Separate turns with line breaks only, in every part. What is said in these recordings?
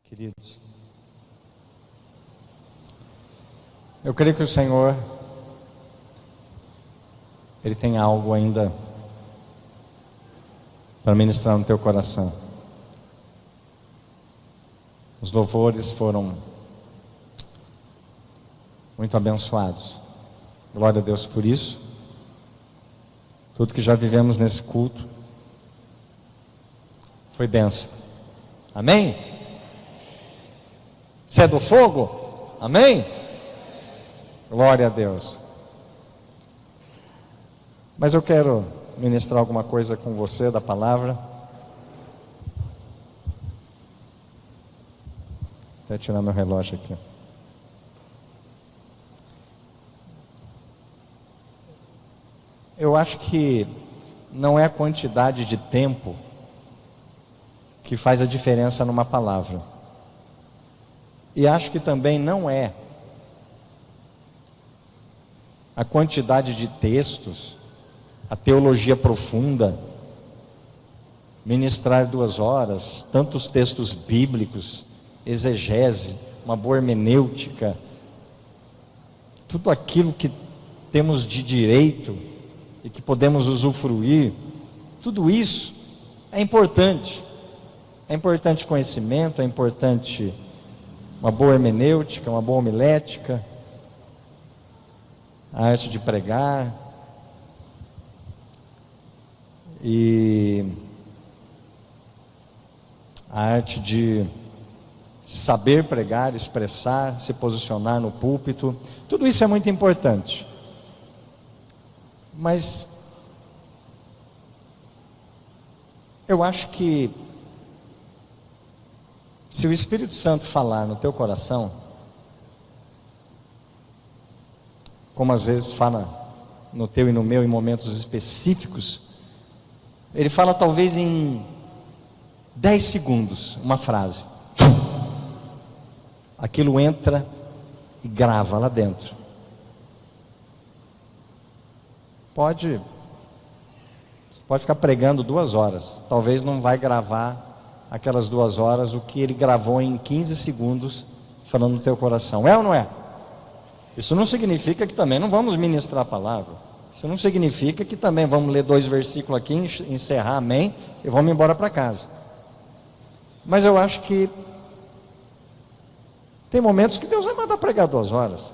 Queridos, eu creio que o Senhor, Ele tem algo ainda para ministrar no teu coração. Os louvores foram muito abençoados. Glória a Deus por isso. Tudo que já vivemos nesse culto foi bênção. Amém? Você é do fogo? Amém? Glória a Deus. Mas eu quero ministrar alguma coisa com você da palavra. Até tirar meu relógio aqui. Eu acho que não é a quantidade de tempo que faz a diferença numa palavra. E acho que também não é a quantidade de textos, a teologia profunda, ministrar 2 horas, tantos textos bíblicos, exegese, uma boa hermenêutica, tudo aquilo que temos de direito e que podemos usufruir, tudo isso é importante. É importante conhecimento, é importante uma boa hermenêutica, uma boa homilética, a arte de pregar, e a arte de saber pregar, expressar, se posicionar no púlpito. Tudo isso é muito importante. Mas eu acho que se o Espírito Santo falar no teu coração, como às vezes fala no teu e no meu em momentos específicos, ele fala talvez em 10 segundos, uma frase. Aquilo entra e grava lá dentro. Você pode ficar pregando 2 horas, talvez não vai gravar aquelas 2 horas o que ele gravou em 15 segundos falando no teu coração. É ou não é? Isso não significa que também não vamos ministrar a palavra. Isso não significa que também vamos ler 2 versículos aqui, encerrar, amém, e vamos embora para casa. Mas eu acho que tem momentos que Deus vai mandar pregar 2 horas.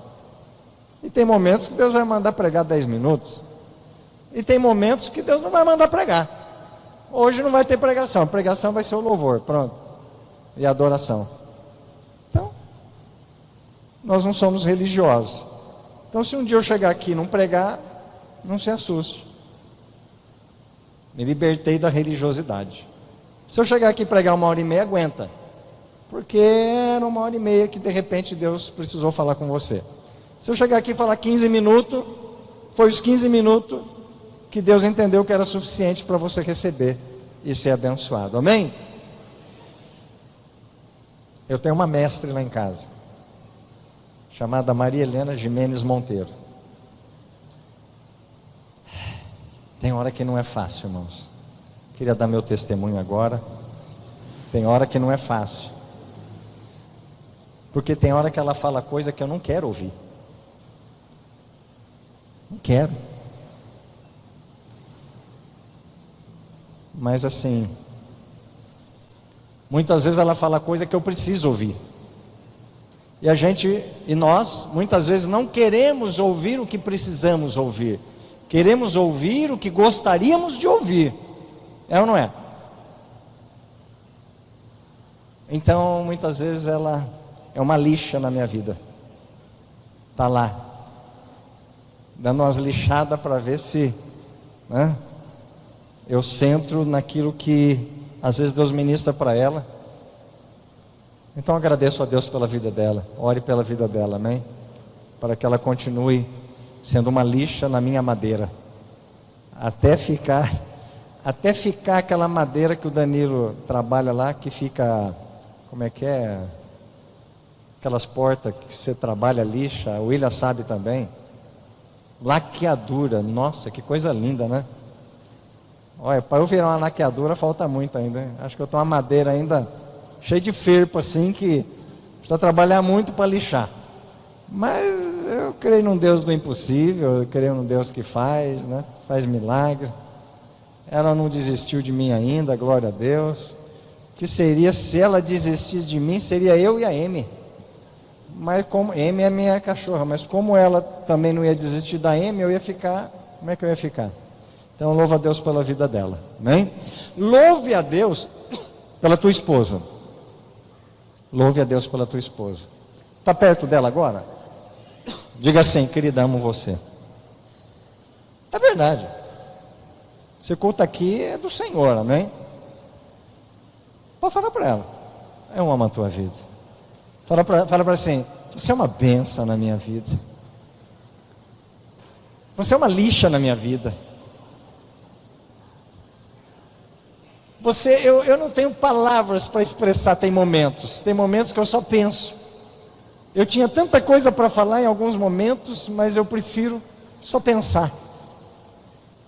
E tem momentos que Deus vai mandar pregar 10 minutos. E tem momentos que Deus não vai mandar pregar. Hoje não vai ter pregação, a pregação vai ser o louvor, pronto, e a adoração. Então, nós não somos religiosos. Então, se um dia eu chegar aqui e não pregar, não se assuste. Me libertei da religiosidade. Se eu chegar aqui e pregar 1h30, aguenta. Porque era 1h30 que de repente Deus precisou falar com você. Se eu chegar aqui e falar 15 minutos, foi os 15 minutos que Deus entendeu que era suficiente para você receber e ser abençoado. Amém? Eu tenho uma mestre lá em casa, chamada Maria Helena Jimenez Monteiro. Tem hora que não é fácil, irmãos. Queria dar meu testemunho agora. Tem hora que não é fácil. Porque tem hora que ela fala coisa que eu não quero ouvir. Não quero. Mas assim, muitas vezes ela fala coisa que eu preciso ouvir. E nós, muitas vezes não queremos ouvir o que precisamos ouvir. Queremos ouvir o que gostaríamos de ouvir. É ou não é? Então, muitas vezes ela é uma lixa na minha vida. Está lá, dando umas lixadas para ver se, né, eu centro naquilo que às vezes Deus ministra para ela. Então agradeço a Deus pela vida dela. Ore pela vida dela, amém? Para que ela continue sendo uma lixa na minha madeira, até ficar aquela madeira que o Danilo trabalha lá, que fica, como é que é? Aquelas portas que você trabalha lixa, o William sabe também. Laqueadura, nossa, que coisa linda, né? Olha, para eu virar uma laqueadura falta muito ainda, hein? Acho que eu tenho uma madeira ainda cheio de ferpa assim, que precisa trabalhar muito para lixar. Mas eu creio num Deus do impossível, eu creio num Deus que faz, né? Faz milagre. Ela não desistiu de mim ainda, glória a Deus. O que seria se ela desistisse de mim? Seria eu e a Amy. Mas como Amy é minha cachorra, mas como ela também não ia desistir da Amy, eu ia ficar. Como é que eu ia ficar? Então louva a Deus pela vida dela, amém? Louve a Deus pela tua esposa. Louve a Deus pela tua esposa. Está perto dela agora? Diga assim: querida, amo você. É verdade. Esse culto aqui é do Senhor, amém? Pode falar para ela: eu amo a tua vida. Fala para assim: você é uma bênção na minha vida. Você é uma lixa na minha vida. Eu não tenho palavras para expressar. Tem momentos que eu só penso. Eu tinha tanta coisa para falar em alguns momentos, mas eu prefiro só pensar.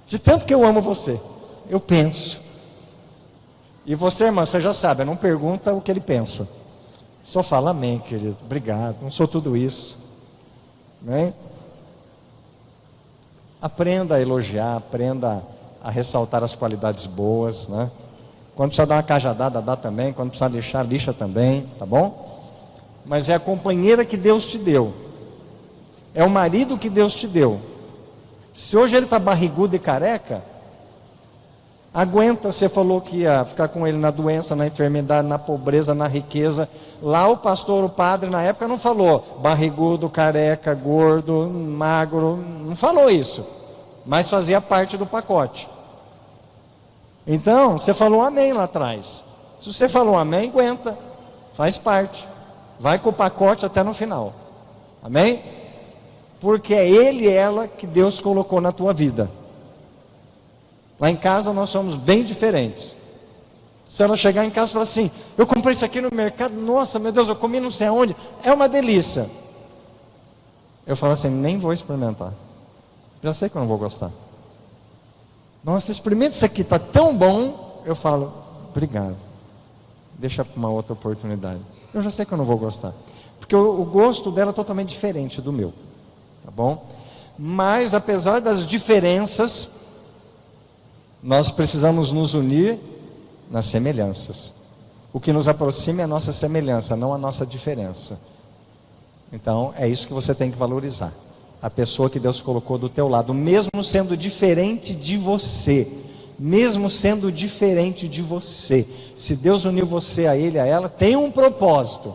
De tanto que eu amo você, eu penso. E você, irmã, você já sabe, não pergunta o que ele pensa. Só fala amém, querido, obrigado, não sou tudo isso. Amém? Aprenda a elogiar, aprenda a ressaltar as qualidades boas, né? Quando precisa dar uma cajadada, dá também. Quando precisa lixar, lixa também, tá bom? Mas é a companheira que Deus te deu. É o marido que Deus te deu. Se hoje ele está barrigudo e careca, aguenta. Você falou que ia ficar com ele na doença, na enfermidade, na pobreza, na riqueza. Lá o pastor, o padre na época não falou barrigudo, careca, gordo, magro. Não falou isso. Mas fazia parte do pacote. Então, você falou amém lá atrás. Se você falou amém, aguenta. Faz parte. Vai com o pacote até no final. Amém? Porque é ele e ela que Deus colocou na tua vida. Lá em casa nós somos bem diferentes. Se ela chegar em casa e falar assim: eu comprei isso aqui no mercado, nossa, meu Deus, eu comi não sei aonde, é uma delícia. Eu falo assim: nem vou experimentar. Já sei que eu não vou gostar. Nossa, experimenta isso aqui, está tão bom. Eu falo: obrigado. Deixa para uma outra oportunidade. Eu já sei que eu não vou gostar. Porque o gosto dela é totalmente diferente do meu. Tá bom? Mas apesar das diferenças, nós precisamos nos unir nas semelhanças. O que nos aproxima é a nossa semelhança, não a nossa diferença. Então é isso que você tem que valorizar. A pessoa que Deus colocou do teu lado, mesmo sendo diferente de você. Mesmo sendo diferente de você. Se Deus uniu você a ele, a ela, tem um propósito.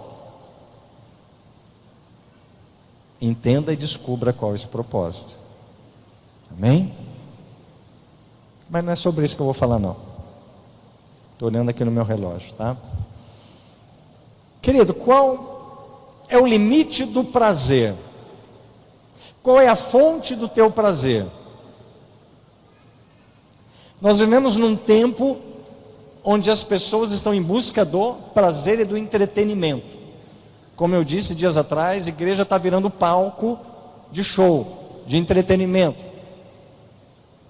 Entenda e descubra qual é esse propósito. Amém? Mas não é sobre isso que eu vou falar, não. Estou olhando aqui no meu relógio, tá? Querido, qual é o limite do prazer? Qual é a fonte do teu prazer? Nós vivemos num tempo onde as pessoas estão em busca do prazer e do entretenimento. Como eu disse dias atrás, a igreja está virando palco de show, de entretenimento.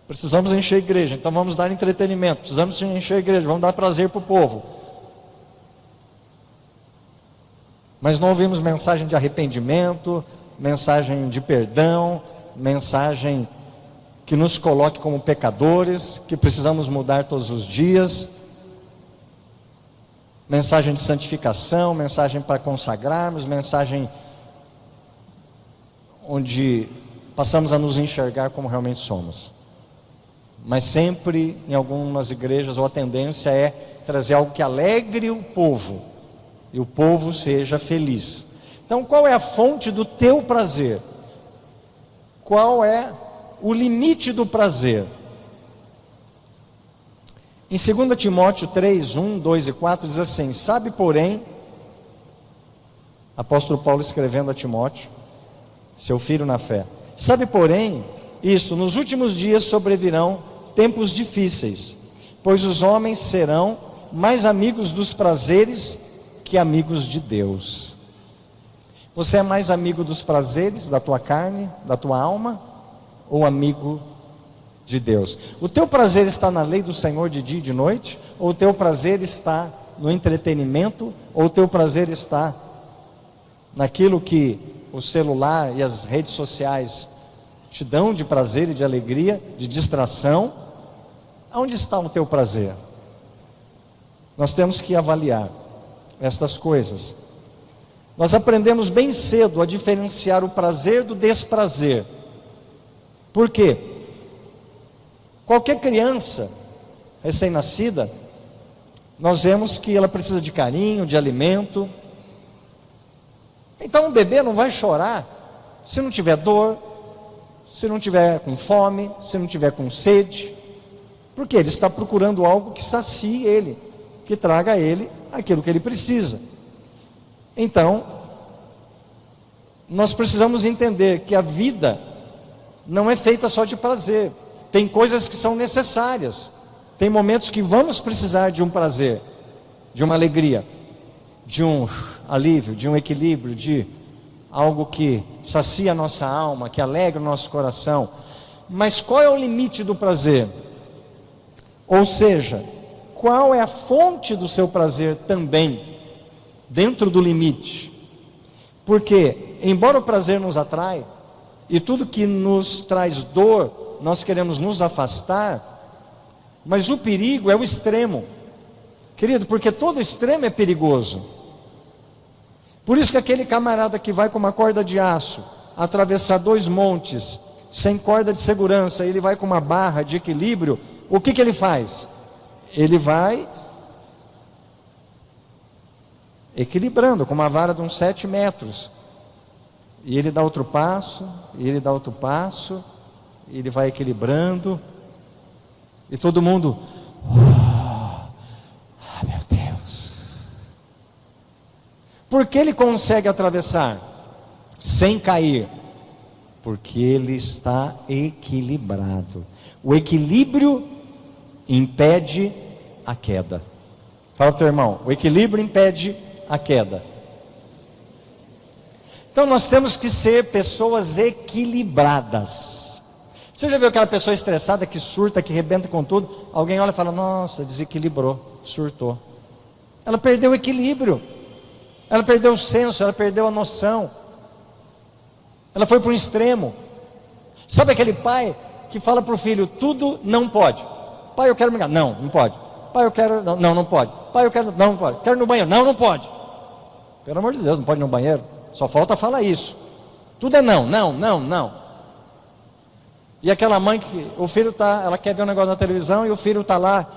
Precisamos encher a igreja, então vamos dar entretenimento. Precisamos encher a igreja, vamos dar prazer para o povo. Mas não ouvimos mensagem de arrependimento, mensagem de perdão, mensagem que nos coloque como pecadores, que precisamos mudar todos os dias. Mensagem de santificação, mensagem para consagrarmos, mensagem onde passamos a nos enxergar como realmente somos. Mas sempre, em algumas igrejas, ou a tendência é trazer algo que alegre o povo, e o povo seja feliz. Então, qual é a fonte do teu prazer? Qual é o limite do prazer? Em 2 Timóteo 3, 1, 2 e 4 diz assim: sabe porém, apóstolo Paulo escrevendo a Timóteo, seu filho na fé, sabe porém, isto, nos últimos dias sobrevirão tempos difíceis, pois os homens serão mais amigos dos prazeres que amigos de Deus. Você é mais amigo dos prazeres da tua carne, da tua alma, ou amigo de Deus? O teu prazer está na lei do Senhor de dia e de noite, ou o teu prazer está no entretenimento ou o teu prazer está naquilo que o celular e as redes sociais te dão de prazer e de alegria, de distração? Aonde está o teu prazer? Nós temos que avaliar estas coisas. Nós aprendemos bem cedo a diferenciar o prazer do desprazer. Por quê? Qualquer criança recém-nascida, nós vemos que ela precisa de carinho, de alimento. Então um bebê não vai chorar se não tiver dor, se não tiver com fome, se não tiver com sede. Porque ele está procurando algo que sacie ele, que traga a ele aquilo que ele precisa. Então, nós precisamos entender que a vida não é feita só de prazer. Tem coisas que são necessárias. Tem momentos que vamos precisar de um prazer, de uma alegria, de um alívio, de um equilíbrio, de algo que sacia a nossa alma, que alegra o nosso coração. Mas qual é o limite do prazer? Ou seja, qual é a fonte do seu prazer também, dentro do limite? Porque, embora o prazer nos atrai, e tudo que nos traz dor, nós queremos nos afastar, mas o perigo é o extremo, querido, porque todo extremo é perigoso. Por isso que aquele camarada que vai com uma corda de aço, atravessar 2 montes, sem corda de segurança, ele vai com uma barra de equilíbrio, o que ele faz? Ele vai equilibrando, com uma vara de uns 7 metros, e ele dá outro passo, e ele dá outro passo, e ele vai equilibrando, e todo mundo, meu Deus, por que ele consegue atravessar sem cair? Porque ele está equilibrado. O equilíbrio impede a queda. Fala para o teu irmão, o equilíbrio impede a queda. Então nós temos que ser pessoas equilibradas. Você já viu aquela pessoa estressada que surta, que rebenta com tudo? Alguém olha e fala, nossa, desequilibrou, surtou. Ela perdeu o equilíbrio, ela perdeu o senso, ela perdeu a noção, ela foi para um extremo. Sabe aquele pai que fala para o filho, tudo não pode. Pai, eu quero brincar, não pode. Pai, eu quero, não pode. Pai, eu quero, não pode. Quero ir no banheiro, não pode. Pelo amor de Deus, não pode ir no banheiro. Só falta falar isso. Tudo é não. E aquela mãe que o filho ela quer ver um negócio na televisão e o filho está lá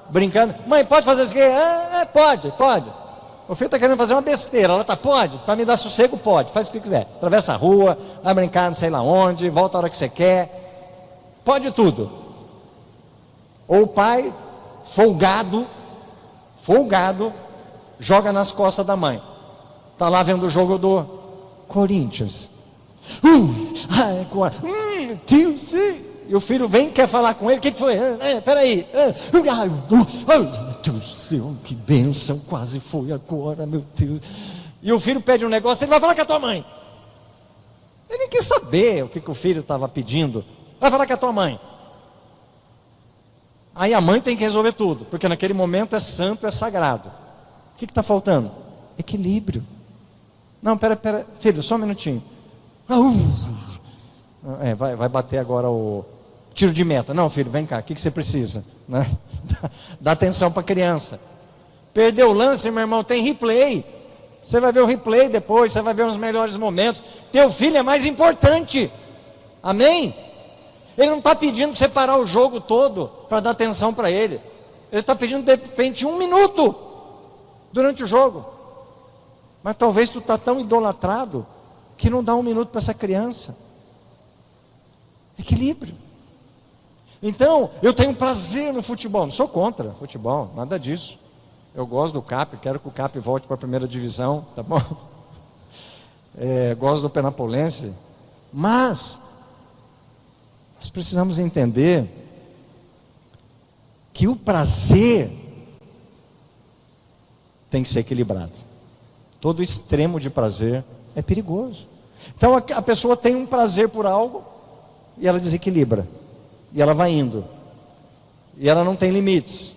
brincando. Mãe, pode fazer isso aqui? Pode. O filho está querendo fazer uma besteira. Ela está, pode, para me dar sossego, pode. Faz o que quiser. Atravessa a rua, vai brincar não sei lá onde, volta a hora que você quer. Pode tudo. Ou o pai, folgado, joga nas costas da mãe. Está lá vendo o jogo do Corinthians. Deus, e o filho vem e quer falar com ele. O que foi? Peraí. Meu Deus do céu, que bênção, quase foi agora, meu Deus. E o filho pede um negócio, ele vai falar com a tua mãe. Ele nem quis saber o que o filho estava pedindo. Vai falar com a tua mãe. Aí a mãe tem que resolver tudo, porque naquele momento é santo, é sagrado. O que está faltando? Equilíbrio. Não, pera, filho, só um minutinho. Vai bater agora o tiro de meta. Não, filho, vem cá, o que você precisa? Né? Dá atenção para a criança. Perdeu o lance, meu irmão, tem replay. Você vai ver o replay depois, você vai ver os melhores momentos. Teu filho é mais importante. Amém? Ele não está pedindo para você parar o jogo todo para dar atenção para ele. Ele está pedindo de repente 1 minuto durante o jogo. Mas talvez tu está tão idolatrado que não dá 1 minuto para essa criança. Equilíbrio. Então, eu tenho prazer no futebol. Não sou contra futebol, nada disso. Eu gosto do CAP, quero que o CAP volte para a primeira divisão, tá bom? Gosto do Penapolense. Mas nós precisamos entender que o prazer tem que ser equilibrado. Todo extremo de prazer é perigoso. Então a pessoa tem um prazer por algo e ela desequilibra, e ela vai indo, e ela não tem limites.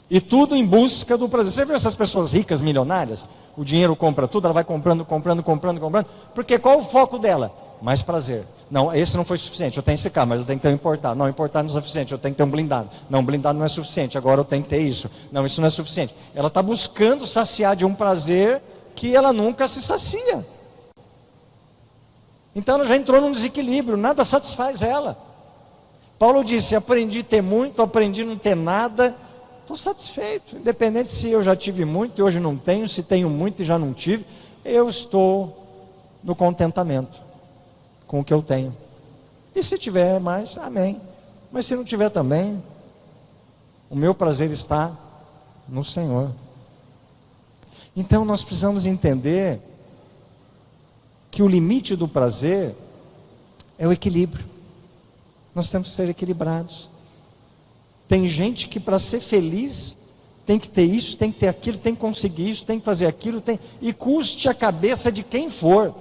E tudo em busca do prazer. Você viu essas pessoas ricas, milionárias? O dinheiro compra tudo, ela vai comprando, porque qual o foco dela? Mais prazer. Não, esse não foi suficiente, eu tenho esse carro, mas eu tenho que ter um importado. Não, importado não é suficiente, eu tenho que ter um blindado. Não, blindado não é suficiente, agora eu tenho que ter isso. Não, isso não é suficiente. Ela está buscando saciar de um prazer que ela nunca se sacia. Então ela já entrou num desequilíbrio, nada satisfaz ela. Paulo disse: aprendi a ter muito, aprendi a não ter nada, estou satisfeito, independente se eu já tive muito e hoje não tenho, se tenho muito e já não tive, eu estou no contentamento com o que eu tenho. E se tiver mais, amém. Mas se não tiver também, o meu prazer está no Senhor. Então nós precisamos entender que o limite do prazer é o equilíbrio. Nós temos que ser equilibrados. Tem gente que para ser feliz tem que ter isso, tem que ter aquilo, tem que conseguir isso, tem que fazer aquilo, e custe a cabeça de quem for.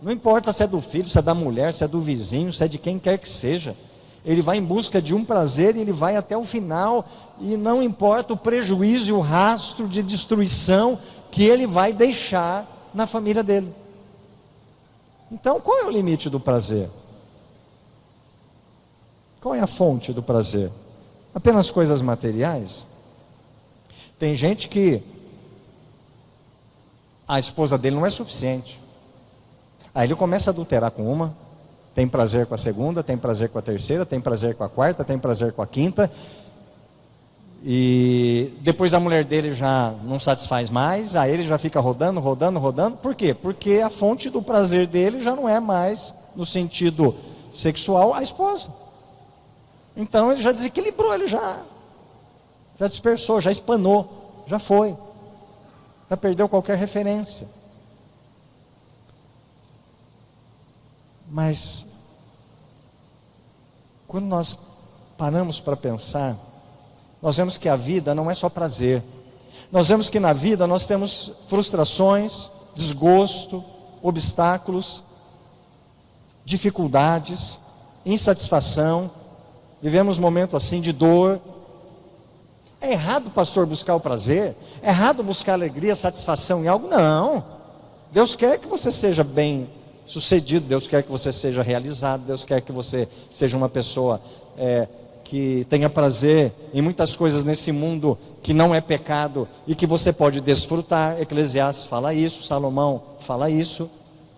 Não importa se é do filho, se é da mulher, se é do vizinho, se é de quem quer que seja. Ele vai em busca de um prazer e ele vai até o final, e não importa o prejuízo e o rastro de destruição que ele vai deixar na família dele. Então, qual é o limite do prazer? Qual é a fonte do prazer? Apenas coisas materiais? Tem gente que a esposa dele não é suficiente. Aí ele começa a adulterar com uma, tem prazer com a segunda, tem prazer com a terceira, tem prazer com a quarta, tem prazer com a quinta, e depois a mulher dele já não satisfaz mais, aí ele já fica rodando. Por quê? Porque a fonte do prazer dele já não é mais, no sentido sexual, a esposa. Então ele já desequilibrou, ele já dispersou, já espanou, já foi, já perdeu qualquer referência. Mas quando nós paramos para pensar, nós vemos que a vida não é só prazer. Nós vemos que na vida nós temos frustrações, desgosto, obstáculos, dificuldades, insatisfação. Vivemos momentos assim de dor. É errado, pastor, buscar o prazer? É errado buscar alegria, satisfação em algo? Não. Deus quer que você seja bem sucedido, Deus quer que você seja realizado, Deus quer que você seja uma pessoa que tenha prazer em muitas coisas nesse mundo que não é pecado e que você pode desfrutar. Eclesiastes fala isso, Salomão fala isso.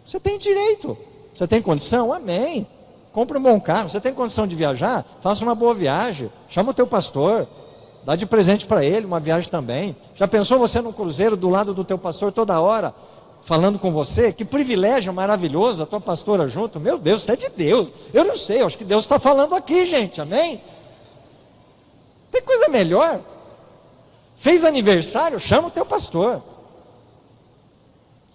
Você tem direito, você tem condição? Amém. Compre um bom carro. Você tem condição de viajar? Faça uma boa viagem, chama o teu pastor, dá de presente para ele uma viagem também. Já pensou você no cruzeiro do lado do teu pastor toda hora, falando com você? Que privilégio maravilhoso, a tua pastora junto. Meu Deus, você é de Deus. Eu não sei, eu acho que Deus está falando aqui, gente, amém? Tem coisa melhor? Fez aniversário? Chama o teu pastor.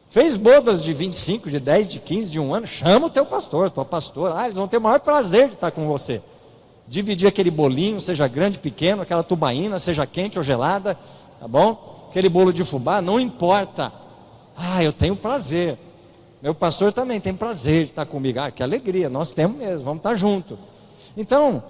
Fez bodas de 25, de 10, de 15, de 1 ano? Chama o teu pastor, tua pastora. Eles vão ter o maior prazer de estar com você. Dividir aquele bolinho, seja grande, pequeno, aquela tubaína, seja quente ou gelada, tá bom? Aquele bolo de fubá, não importa. Eu tenho prazer. Meu pastor também tem prazer de estar comigo. Que alegria, nós temos mesmo, vamos estar juntos. Então,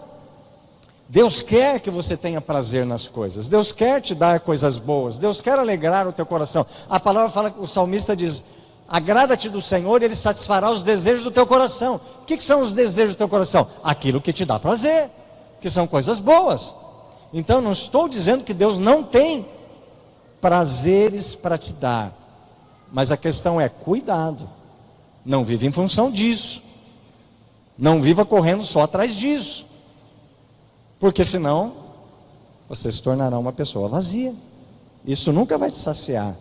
Deus quer que você tenha prazer nas coisas. Deus quer te dar coisas boas. Deus quer alegrar o teu coração. A palavra fala, o salmista diz: agrada-te do Senhor e Ele satisfará os desejos do teu coração. O que são os desejos do teu coração? Aquilo que te dá prazer, que são coisas boas. Então não estou dizendo que Deus não tem prazeres para te dar, mas a questão é: cuidado, não viva em função disso, não viva correndo só atrás disso, porque senão você se tornará uma pessoa vazia. Isso nunca vai te saciar,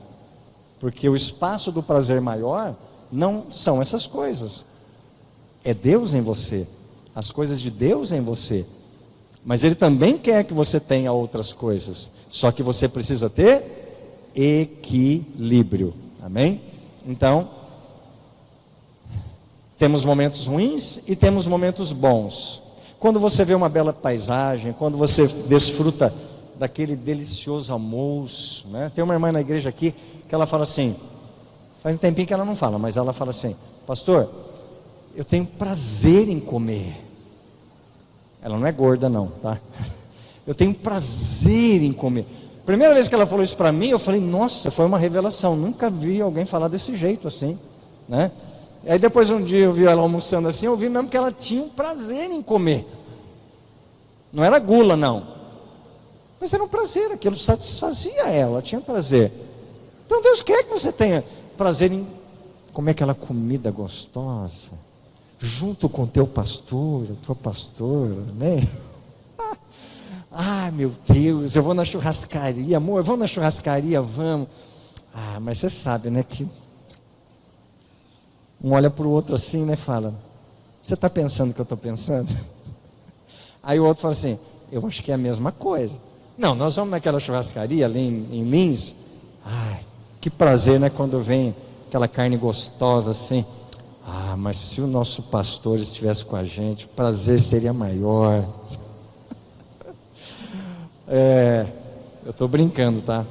porque o espaço do prazer maior não são essas coisas, é Deus em você, as coisas de Deus em você. Mas Ele também quer que você tenha outras coisas, só que você precisa ter equilíbrio, amém? Então, temos momentos ruins e temos momentos bons. Quando você vê uma bela paisagem, quando você desfruta daquele delicioso almoço, né? Tem uma irmã na igreja aqui que ela fala assim, faz um tempinho que ela não fala, mas ela fala assim: pastor, eu tenho prazer em comer. Ela não é gorda não, tá? Eu tenho prazer em comer. Primeira vez que ela falou isso para mim, eu falei, nossa, foi uma revelação, nunca vi alguém falar desse jeito assim, né? Aí depois um dia eu vi ela almoçando assim, eu vi mesmo que ela tinha um prazer em comer. Não era gula, não. Mas era um prazer, aquilo satisfazia ela, tinha prazer. Então Deus quer que você tenha prazer em comer aquela comida gostosa, junto com teu pastor, a tua pastora, né? Ah, meu Deus, eu vou na churrascaria, amor, vamos na churrascaria, vamos. Ah, mas você sabe, né, que um olha para o outro assim, né, fala, você está pensando o que eu estou pensando? Aí o outro fala assim, eu acho que é a mesma coisa. Não, nós vamos naquela churrascaria ali em Lins. Ai, que prazer, né, quando vem aquela carne gostosa assim. Ah, mas se o nosso pastor estivesse com a gente, o prazer seria maior. Eu estou brincando, tá?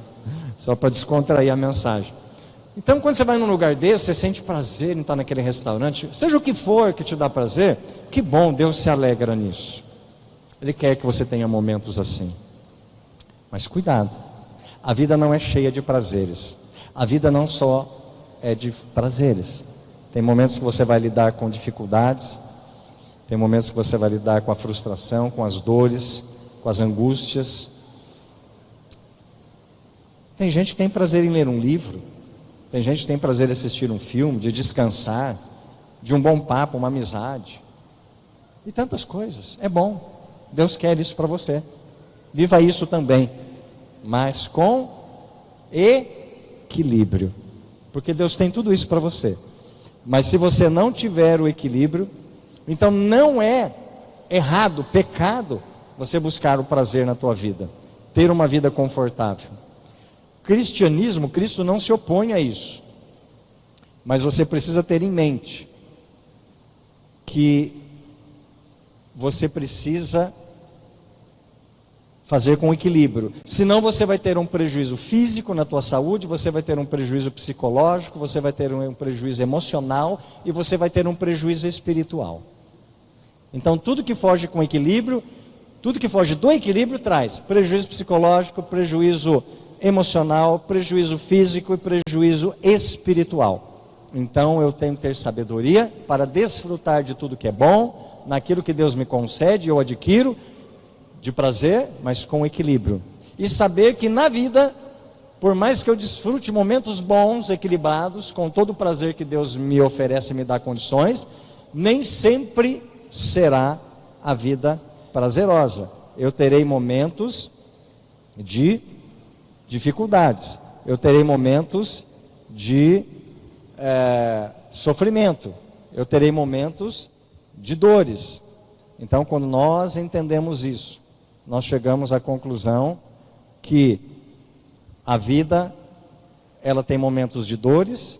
Só para descontrair a mensagem. Então, quando você vai num lugar desse, você sente prazer em estar naquele restaurante, seja o que for que te dá prazer, que bom, Deus se alegra nisso. Ele quer que você tenha momentos assim. Mas cuidado, a vida não é cheia de prazeres. A vida não só é de prazeres. Tem momentos que você vai lidar com dificuldades, tem momentos que você vai lidar com a frustração, com as dores, com as angústias. Tem gente que tem prazer em ler um livro, tem gente que tem prazer em assistir um filme, de descansar, de um bom papo, uma amizade, e tantas coisas. É bom, Deus quer isso para você. Viva isso também, mas com equilíbrio, porque Deus tem tudo isso para você. Mas se você não tiver o equilíbrio, então não é errado, pecado, você buscar o prazer na tua vida, ter uma vida confortável. Cristianismo, Cristo não se opõe a isso, mas você precisa ter em mente que você precisa fazer com equilíbrio, senão você vai ter um prejuízo físico na tua saúde, você vai ter um prejuízo psicológico, você vai ter um prejuízo emocional e você vai ter um prejuízo espiritual. Então tudo que foge com equilíbrio, tudo que foge do equilíbrio traz prejuízo psicológico, prejuízo emocional, prejuízo físico e prejuízo espiritual. Então eu tenho que ter sabedoria para desfrutar de tudo que é bom, naquilo que Deus me concede, eu adquiro de prazer, mas com equilíbrio. E saber que na vida, por mais que eu desfrute momentos bons, equilibrados, com todo o prazer que Deus me oferece e me dá condições, nem sempre será a vida prazerosa. Eu terei momentos de dificuldades, eu terei momentos de sofrimento, eu terei momentos de dores. Então, quando nós entendemos isso, nós chegamos à conclusão que a vida, ela tem momentos de dores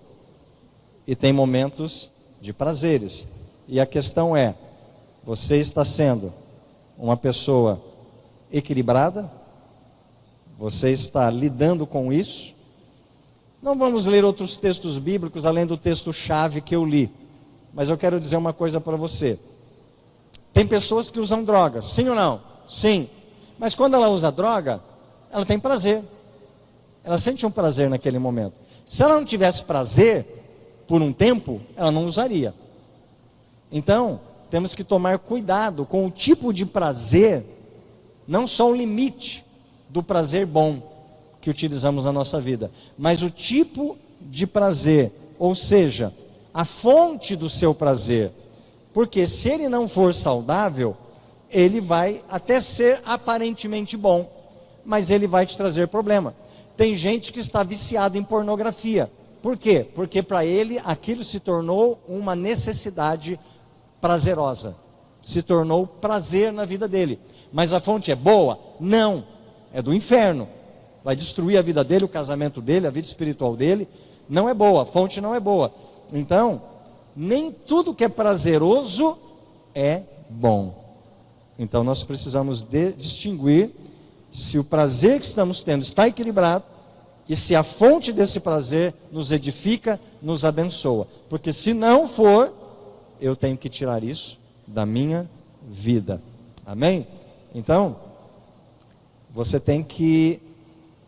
e tem momentos de prazeres. E a questão é, você está sendo uma pessoa equilibrada? Você está lidando com isso? Não vamos ler outros textos bíblicos, além do texto-chave que eu li. Mas eu quero dizer uma coisa para você. Tem pessoas que usam drogas, sim ou não? Sim. Mas quando ela usa droga, ela tem prazer. Ela sente um prazer naquele momento. Se ela não tivesse prazer, por um tempo, ela não usaria. Então, temos que tomar cuidado com o tipo de prazer, não só o limite do prazer bom que utilizamos na nossa vida, mas o tipo de prazer, ou seja, a fonte do seu prazer. Porque se ele não for saudável, ele vai até ser aparentemente bom, mas ele vai te trazer problema. Tem gente que está viciada em pornografia. Por quê? Porque para ele aquilo se tornou uma necessidade prazerosa, se tornou prazer na vida dele. Mas a fonte é boa? Não, é do inferno. Vai destruir a vida dele, o casamento dele, a vida espiritual dele. Não é boa, a fonte não é boa. Então, nem tudo que é prazeroso é bom. Então nós precisamos distinguir se o prazer que estamos tendo está equilibrado e se a fonte desse prazer nos edifica, nos abençoa. Porque se não for, eu tenho que tirar isso da minha vida. Amém? Então, você tem que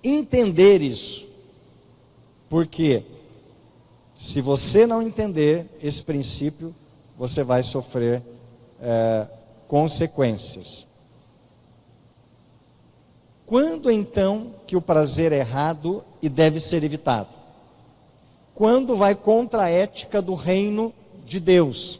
entender isso. Porque se você não entender esse princípio, você vai sofrer consequências. Quando então que o prazer é errado e deve ser evitado? Quando vai contra a ética do reino de Deus,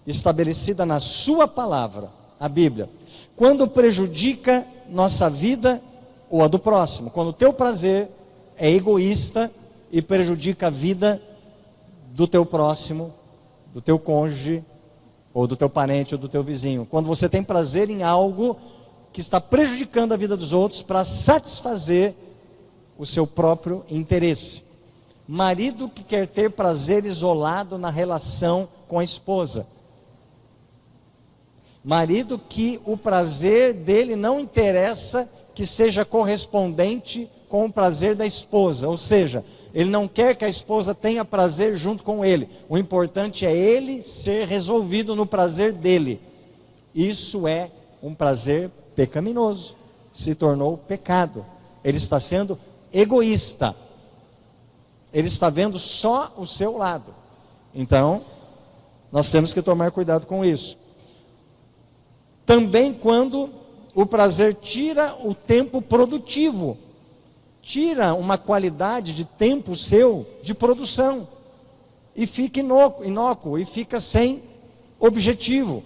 estabelecida na sua palavra, a Bíblia. Quando prejudica nossa vida ou a do próximo. Quando o teu prazer é egoísta e prejudica a vida do teu próximo, do teu cônjuge, ou do teu parente, ou do teu vizinho. Quando você tem prazer em algo que está prejudicando a vida dos outros para satisfazer o seu próprio interesse. Marido que quer ter prazer isolado na relação com a esposa. Marido que o prazer dele não interessa que seja correspondente com o prazer da esposa, ou seja, ele não quer que a esposa tenha prazer junto com ele. O importante é ele ser resolvido no prazer dele. Isso é um prazer pecaminoso, se tornou pecado. Ele está sendo egoísta. Ele está vendo só o seu lado. Então, nós temos que tomar cuidado com isso. Também quando o prazer tira o tempo produtivo, tira uma qualidade de tempo seu de produção, e fica inócuo, e fica sem objetivo.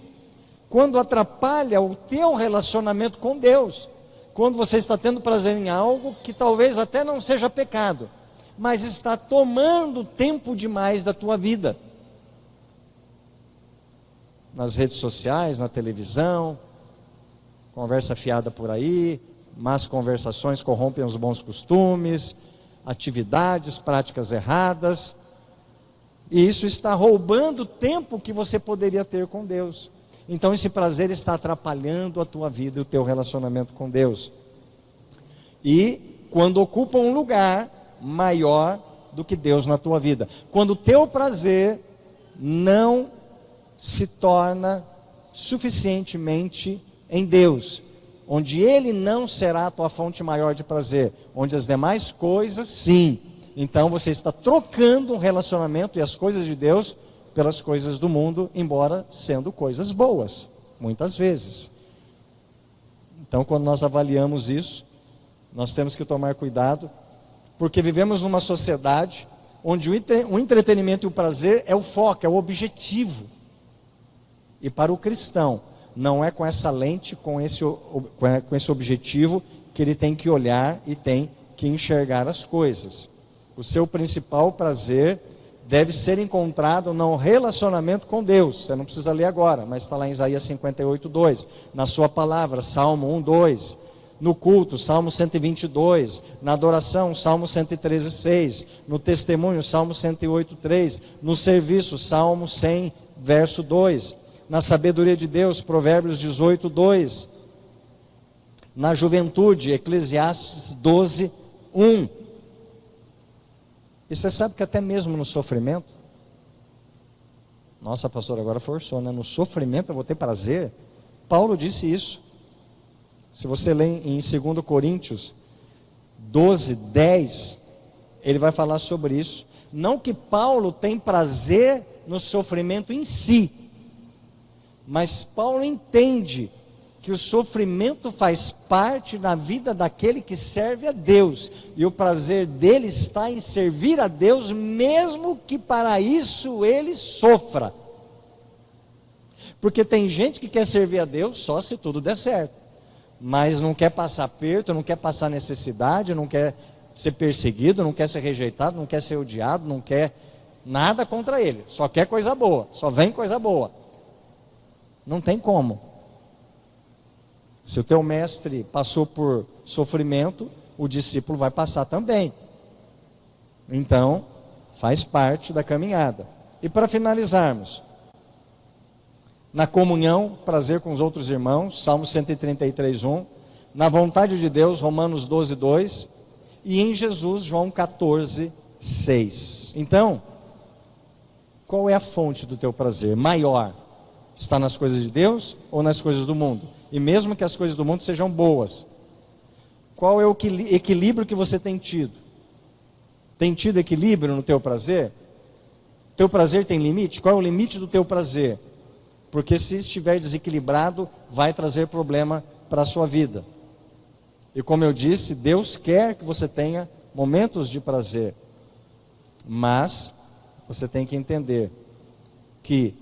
Quando atrapalha o teu relacionamento com Deus, quando você está tendo prazer em algo que talvez até não seja pecado, mas está tomando tempo demais da tua vida. Nas redes sociais, na televisão, conversa fiada por aí, más conversações corrompem os bons costumes, atividades, práticas erradas, e isso está roubando o tempo que você poderia ter com Deus. Então esse prazer está atrapalhando a tua vida e o teu relacionamento com Deus. E quando ocupa um lugar maior do que Deus na tua vida, quando o teu prazer não se torna suficientemente em Deus, onde Ele não será a tua fonte maior de prazer, onde as demais coisas sim. Então você está trocando um relacionamento e as coisas de Deus pelas coisas do mundo, embora sendo coisas boas, muitas vezes. Então quando nós avaliamos isso, nós temos que tomar cuidado, porque vivemos numa sociedade onde o entretenimento e o prazer é o foco, é o objetivo. E para o cristão, não é com essa lente, com esse objetivo que ele tem que olhar e tem que enxergar as coisas. O seu principal prazer deve ser encontrado no relacionamento com Deus. Você não precisa ler agora, mas está lá em Isaías 58:2, na sua palavra, Salmo 1:2, no culto, Salmo 122, na adoração, Salmo 113:6, no testemunho, Salmo 108:3, no serviço, Salmo 100, verso 2, na sabedoria de Deus, Provérbios 18:2, na juventude, Eclesiastes 12:1. E você sabe que até mesmo no sofrimento, nossa, pastor, agora forçou, né? No sofrimento eu vou ter prazer. Paulo disse isso. Se você lê em 2 Coríntios 12:10, ele vai falar sobre isso. Não que Paulo tem prazer no sofrimento em si, mas Paulo entende que o sofrimento faz parte da vida daquele que serve a Deus, e o prazer dele está em servir a Deus, mesmo que para isso ele sofra. Porque tem gente que quer servir a Deus só se tudo der certo, mas não quer passar aperto, não quer passar necessidade, não quer ser perseguido, não quer ser rejeitado, não quer ser odiado, não quer nada contra ele, só quer coisa boa, só vem coisa boa. Não tem como. Se o teu mestre passou por sofrimento, o discípulo vai passar também. Então, faz parte da caminhada. E para finalizarmos, na comunhão, prazer com os outros irmãos, Salmo 133:1, na vontade de Deus, Romanos 12:2, e em Jesus, João 14:6. Então, qual é a fonte do teu prazer maior? Está nas coisas de Deus ou nas coisas do mundo? E mesmo que as coisas do mundo sejam boas, Qual é o equilíbrio que você tem tido? Tem tido equilíbrio no teu prazer? Teu prazer tem limite? Qual é o limite do teu prazer? Porque se estiver desequilibrado, vai trazer problema para a sua vida. E como eu disse, Deus quer que você tenha momentos de prazer. Mas você tem que entender que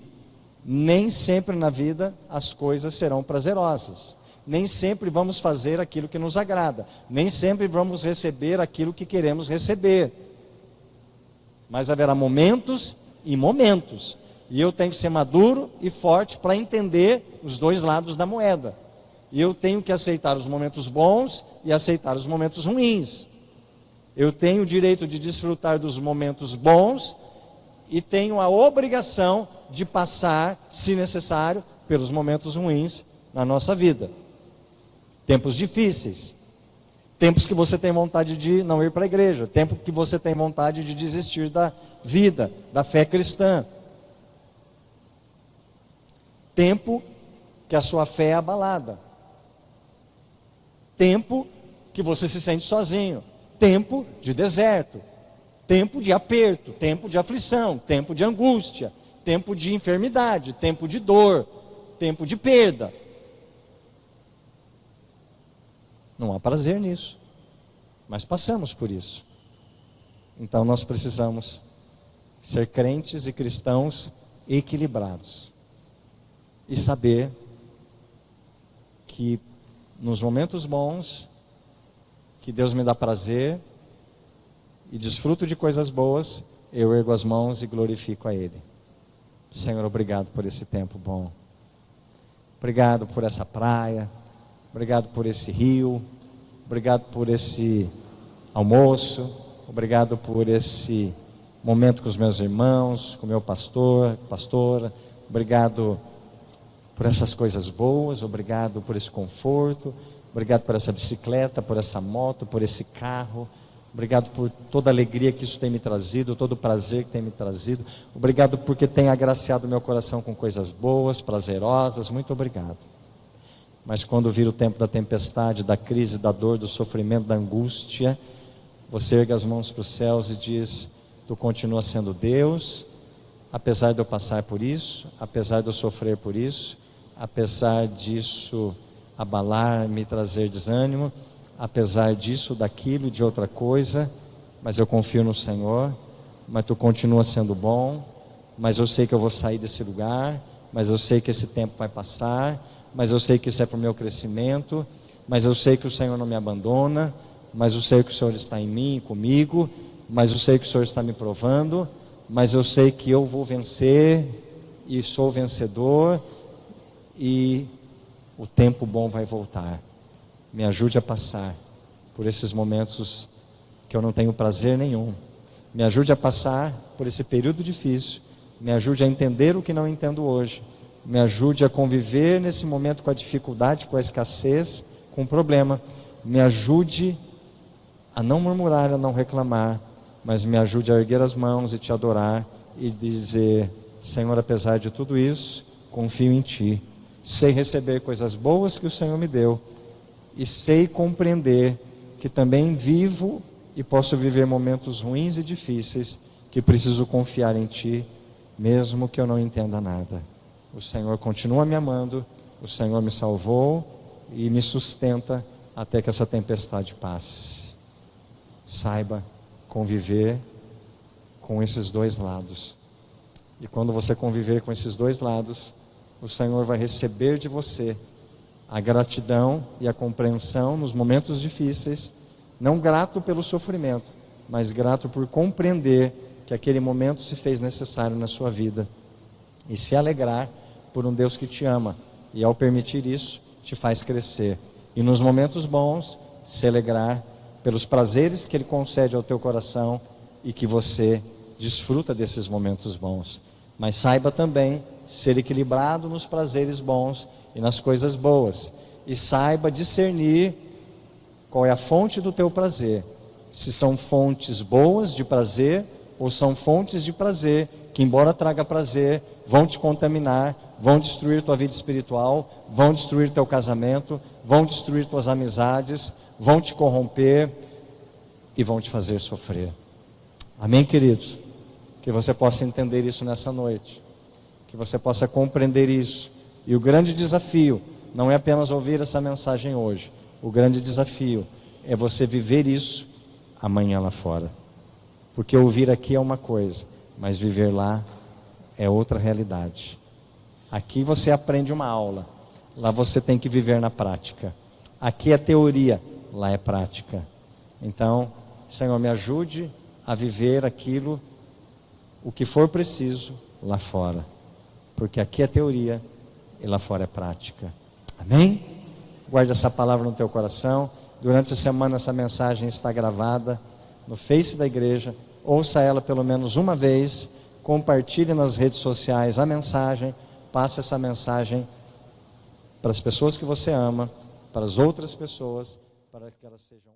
nem sempre na vida as coisas serão prazerosas. Nem sempre vamos fazer aquilo que nos agrada. Nem sempre vamos receber aquilo que queremos receber. Mas haverá momentos e momentos. E eu tenho que ser maduro e forte para entender os dois lados da moeda. E eu tenho que aceitar os momentos bons e aceitar os momentos ruins. Eu tenho o direito de desfrutar dos momentos bons e tenho a obrigação de passar, se necessário, pelos momentos ruins na nossa vida. Tempos difíceis, tempos que você tem vontade de não ir para a igreja, tempo que você tem vontade de desistir da vida, da fé cristã. Tempo que a sua fé é abalada. Tempo que você se sente sozinho. Tempo de deserto. Tempo de aperto, tempo de aflição, tempo de angústia, tempo de enfermidade, tempo de dor, tempo de perda. Não há prazer nisso, mas passamos por isso. Então nós precisamos ser crentes e cristãos equilibrados e saber que nos momentos bons, que Deus me dá prazer e desfruto de coisas boas, eu ergo as mãos e glorifico a Ele. Senhor, obrigado por esse tempo bom. Obrigado por essa praia. Obrigado por esse rio. Obrigado por esse almoço. Obrigado por esse momento com os meus irmãos, com o meu pastor, pastora. Obrigado por essas coisas boas. Obrigado por esse conforto. Obrigado por essa bicicleta, por essa moto, por esse carro. Obrigado por toda a alegria que isso tem me trazido, todo o prazer que tem me trazido. Obrigado porque tem agraciado meu coração com coisas boas, prazerosas. Muito obrigado. Mas quando vir o tempo da tempestade, da crise, da dor, do sofrimento, da angústia, você ergue as mãos para os céus e diz: tu continua sendo Deus, apesar de eu passar por isso, apesar de eu sofrer por isso, apesar disso abalar, me trazer desânimo, apesar disso, daquilo e de outra coisa, mas eu confio no Senhor, mas tu continua sendo bom, mas eu sei que eu vou sair desse lugar, mas eu sei que esse tempo vai passar, mas eu sei que isso é para o meu crescimento, mas eu sei que o Senhor não me abandona, mas eu sei que o Senhor está em mim e comigo, mas eu sei que o Senhor está me provando, mas eu sei que eu vou vencer e sou vencedor e o tempo bom vai voltar. Me ajude a passar por esses momentos que eu não tenho prazer nenhum. Me ajude a passar por esse período difícil. Me ajude a entender o que não entendo hoje. Me ajude a conviver nesse momento com a dificuldade, com a escassez, com o problema. Me ajude a não murmurar, a não reclamar, mas me ajude a erguer as mãos e te adorar e dizer: Senhor, apesar de tudo isso, confio em Ti. Sei receber coisas boas que o Senhor me deu e sei compreender que também vivo e posso viver momentos ruins e difíceis, que preciso confiar em Ti, mesmo que eu não entenda nada. O Senhor continua me amando, o Senhor me salvou e me sustenta até que essa tempestade passe. Saiba conviver com esses dois lados. E quando você conviver com esses dois lados, o Senhor vai receber de você a gratidão e a compreensão nos momentos difíceis, não grato pelo sofrimento, mas grato por compreender que aquele momento se fez necessário na sua vida, e se alegrar por um Deus que te ama, e ao permitir isso, te faz crescer, e nos momentos bons, se alegrar pelos prazeres que Ele concede ao teu coração, e que você desfruta desses momentos bons. Mas saiba também ser equilibrado nos prazeres bons e nas coisas boas, e saiba discernir qual é a fonte do teu prazer, se são fontes boas de prazer, ou são fontes de prazer que, embora traga prazer, vão te contaminar, vão destruir tua vida espiritual, vão destruir teu casamento, vão destruir tuas amizades, vão te corromper e vão te fazer sofrer. Amém, queridos? Que você possa entender isso nessa noite, que você possa compreender isso. E o grande desafio não é apenas ouvir essa mensagem hoje, o grande desafio é você viver isso amanhã lá fora. Porque ouvir aqui é uma coisa, mas viver lá é outra realidade. Aqui você aprende uma aula, lá você tem que viver na prática. Aqui é teoria, lá é prática. Então, Senhor, me ajude a viver aquilo, o que for preciso lá fora. Porque aqui é teoria e lá fora é prática. Amém? Guarde essa palavra no teu coração. Durante a semana essa mensagem está gravada no Face da igreja. Ouça ela pelo menos uma vez. Compartilhe nas redes sociais a mensagem. Passe essa mensagem para as pessoas que você ama, para as outras pessoas, para que elas sejam